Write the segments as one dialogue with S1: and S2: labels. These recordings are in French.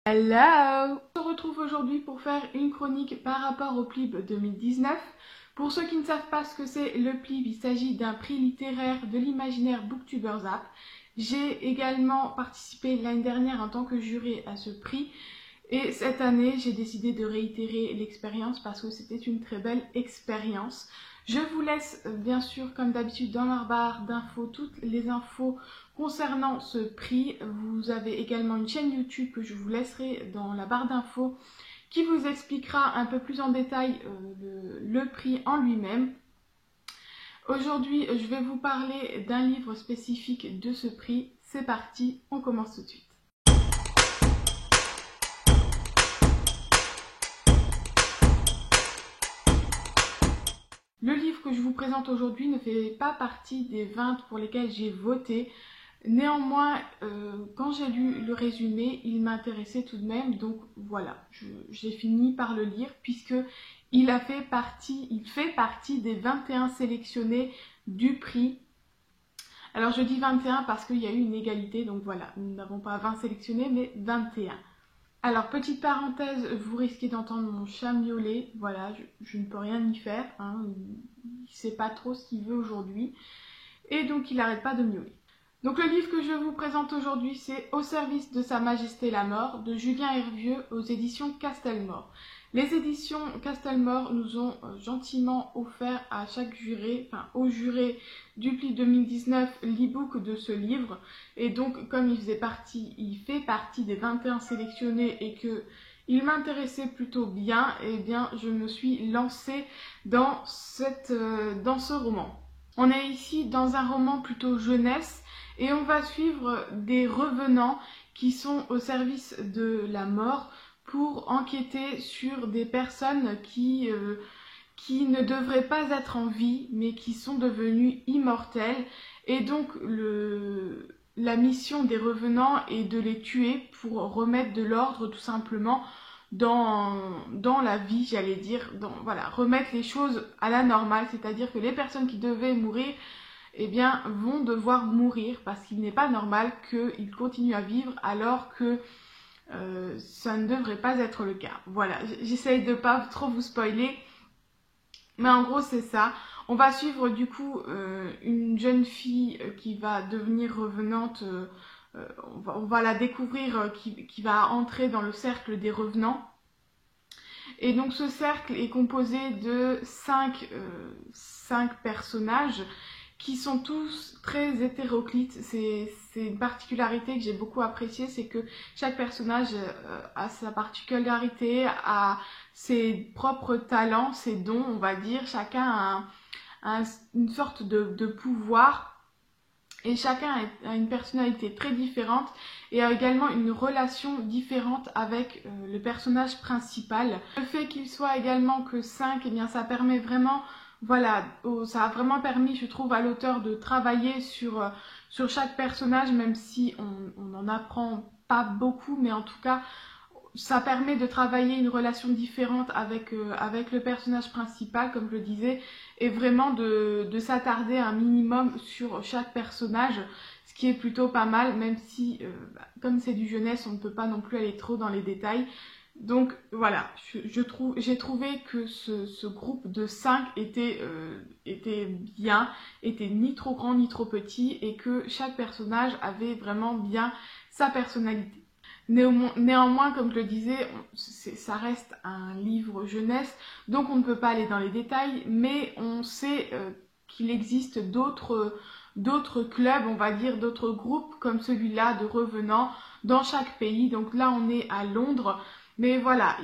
S1: Hello! On se retrouve aujourd'hui pour faire une chronique par rapport au PLIB 2019. Pour ceux qui ne savent pas ce que c'est le PLIB, il s'agit d'un prix littéraire de l'imaginaire Booktubers App. J'ai également participé l'année dernière en tant que juré à ce prix et cette année j'ai décidé de réitérer l'expérience parce que c'était une très belle expérience. Je vous laisse bien sûr comme d'habitude dans la barre d'infos toutes les infos concernant ce prix. Vous avez également une chaîne YouTube que je vous laisserai dans la barre d'infos qui vous expliquera un peu plus en détail le prix en lui-même. Aujourd'hui, je vais vous parler d'un livre spécifique de ce prix. C'est parti, on commence tout de suite. Le livre que je vous présente aujourd'hui ne fait pas partie des 20 pour lesquels j'ai voté. Néanmoins, quand j'ai lu le résumé, il m'intéressait tout de même, donc voilà, j'ai fini par le lire puisque il fait partie des 21 sélectionnés du prix. Alors je dis 21 parce qu'il y a eu une égalité, donc voilà, nous n'avons pas 20 sélectionnés mais 21. Alors, petite parenthèse, vous risquez d'entendre mon chat miauler, voilà, je ne peux rien y faire, hein, il ne sait pas trop ce qu'il veut aujourd'hui, et donc il n'arrête pas de miauler. Donc le livre que je vous présente aujourd'hui, c'est Au service de Sa Majesté la Mort, de Julien Hervieux, aux éditions Castelmore. Les éditions Castelmore nous ont gentiment offert à chaque juré, enfin au juré du PLIB 2019, l'e-book de ce livre. Et donc, comme il fait partie des 21 sélectionnés et que il m'intéressait plutôt bien, eh bien, je me suis lancée dans ce roman. On est ici dans un roman plutôt jeunesse et on va suivre des revenants qui sont au service de la mort pour enquêter sur des personnes qui ne devraient pas être en vie mais qui sont devenues immortelles. Et donc la mission des revenants est de les tuer pour remettre de l'ordre tout simplement dans la vie, j'allais dire, voilà, remettre les choses à la normale, c'est-à-dire que les personnes qui devaient mourir, eh bien, vont devoir mourir parce qu'il n'est pas normal qu'ils continuent à vivre alors que ça ne devrait pas être le cas. Voilà, j'essaye de pas trop vous spoiler, mais en gros c'est ça. On va suivre du coup une jeune fille qui va devenir revenante, on va la découvrir, qui va entrer dans le cercle des revenants. Et donc ce cercle est composé de 5 personnages qui sont tous très hétéroclites. C'est une particularité que j'ai beaucoup appréciée, c'est que chaque personnage a sa particularité, a ses propres talents, ses dons, on va dire. Chacun a une sorte de pouvoir. Et chacun a une personnalité très différente et a également une relation différente avec le personnage principal. Le fait qu'il soit également que 5, eh bien ça permet vraiment, voilà, ça a vraiment permis, je trouve, à l'auteur de travailler sur chaque personnage, même si on n'en apprend pas beaucoup, mais en tout cas, ça permet de travailler une relation différente avec le personnage principal, comme je le disais, et vraiment de s'attarder un minimum sur chaque personnage, ce qui est plutôt pas mal, même si, comme c'est du jeunesse, on ne peut pas non plus aller trop dans les détails. Donc voilà, j'ai trouvé que ce groupe de 5 était bien, était ni trop grand ni trop petit, et que chaque personnage avait vraiment bien sa personnalité. Néanmoins, comme je le disais, ça reste un livre jeunesse, donc on ne peut pas aller dans les détails, mais on sait qu'il existe d'autres clubs, on va dire, d'autres groupes comme celui-là de revenants dans chaque pays. Donc là, on est à Londres, mais voilà,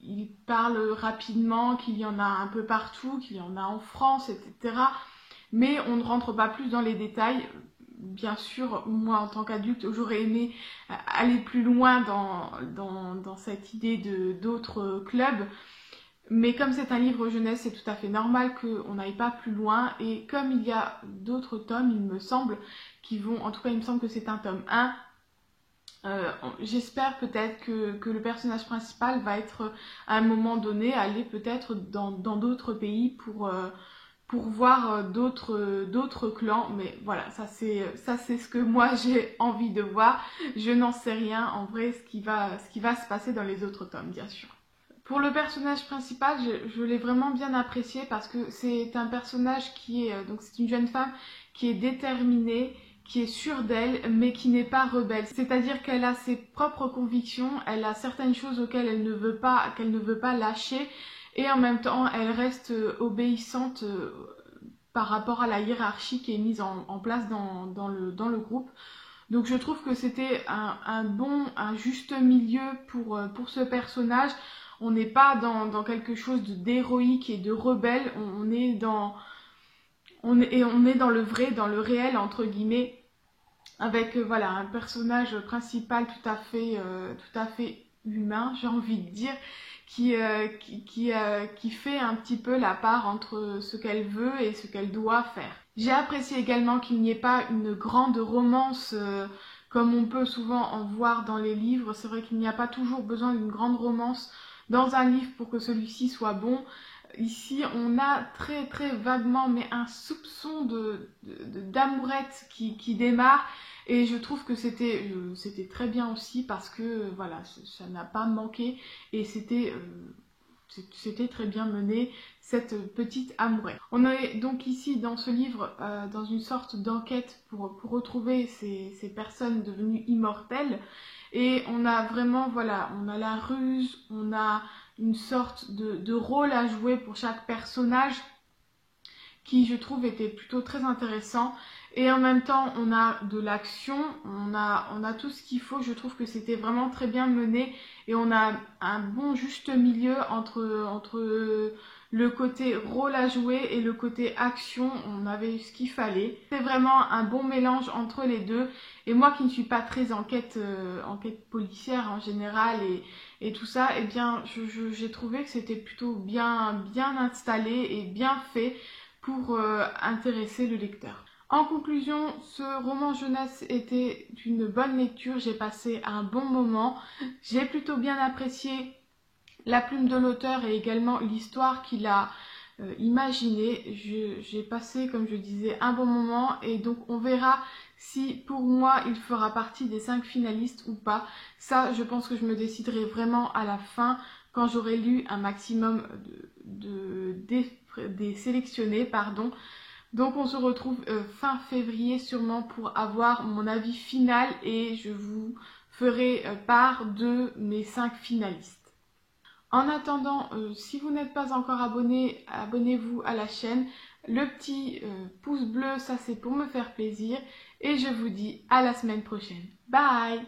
S1: il parle rapidement qu'il y en a un peu partout, qu'il y en a en France, etc. Mais on ne rentre pas plus dans les détails. Bien sûr, moi en tant qu'adulte, j'aurais aimé aller plus loin dans cette idée d'autres clubs. Mais comme c'est un livre jeunesse, c'est tout à fait normal qu'on n'aille pas plus loin. Et comme il y a d'autres tomes, il me semble, en tout cas il me semble que c'est un tome 1. J'espère peut-être que le personnage principal va être à un moment donné aller peut-être dans d'autres pays pour voir d'autres clans, mais voilà, ça c'est ce que moi j'ai envie de voir. Je n'en sais rien en vrai ce qui va se passer dans les autres tomes, bien sûr. Pour le personnage principal, je l'ai vraiment bien apprécié parce que c'est un personnage qui est, donc c'est une jeune femme qui est déterminée, qui est sûre d'elle, mais qui n'est pas rebelle. C'est-à-dire qu'elle a ses propres convictions, elle a certaines choses auxquelles qu'elle ne veut pas lâcher, et en même temps, elle reste obéissante par rapport à la hiérarchie qui est mise en place dans le groupe. Donc je trouve que c'était un juste milieu pour ce personnage. On n'est pas dans quelque chose d'héroïque et de rebelle, on est dans le vrai, dans le réel, entre guillemets, avec voilà, un personnage principal tout à fait humain, j'ai envie de dire, qui fait un petit peu la part entre ce qu'elle veut et ce qu'elle doit faire. J'ai apprécié également qu'il n'y ait pas une grande romance comme on peut souvent en voir dans les livres. C'est vrai qu'il n'y a pas toujours besoin d'une grande romance dans un livre pour que celui-ci soit bon. Ici, on a très très vaguement, mais un soupçon d'amourette qui démarre. Et je trouve que c'était très bien aussi parce que voilà, ça n'a pas manqué et c'était très bien mené, cette petite amourette. On est donc ici dans ce livre dans une sorte d'enquête pour retrouver ces personnes devenues immortelles. Et on a vraiment, voilà, on a la ruse, on a une sorte de rôle à jouer pour chaque personnage qui, je trouve, était plutôt très intéressant. Et en même temps, on a de l'action, on a tout ce qu'il faut. Je trouve que c'était vraiment très bien mené et on a un bon juste milieu entre le côté rôle à jouer et le côté action. On avait ce qu'il fallait. C'est vraiment un bon mélange entre les deux. Et moi qui ne suis pas très enquête policière en général et tout ça, eh bien, j'ai trouvé que c'était plutôt bien installé et bien fait pour intéresser le lecteur. En conclusion, ce roman jeunesse était une bonne lecture, j'ai passé un bon moment, j'ai plutôt bien apprécié la plume de l'auteur et également l'histoire qu'il a imaginée. J'ai passé, comme je disais, un bon moment et donc on verra si pour moi il fera partie des 5 finalistes ou pas. Ça, je pense que je me déciderai vraiment à la fin quand j'aurai lu un maximum des sélectionnés, pardon. Donc on se retrouve fin février sûrement pour avoir mon avis final et je vous ferai part de mes 5 finalistes. En attendant, si vous n'êtes pas encore abonné, abonnez-vous à la chaîne. Le petit pouce bleu, ça c'est pour me faire plaisir. Et je vous dis à la semaine prochaine. Bye!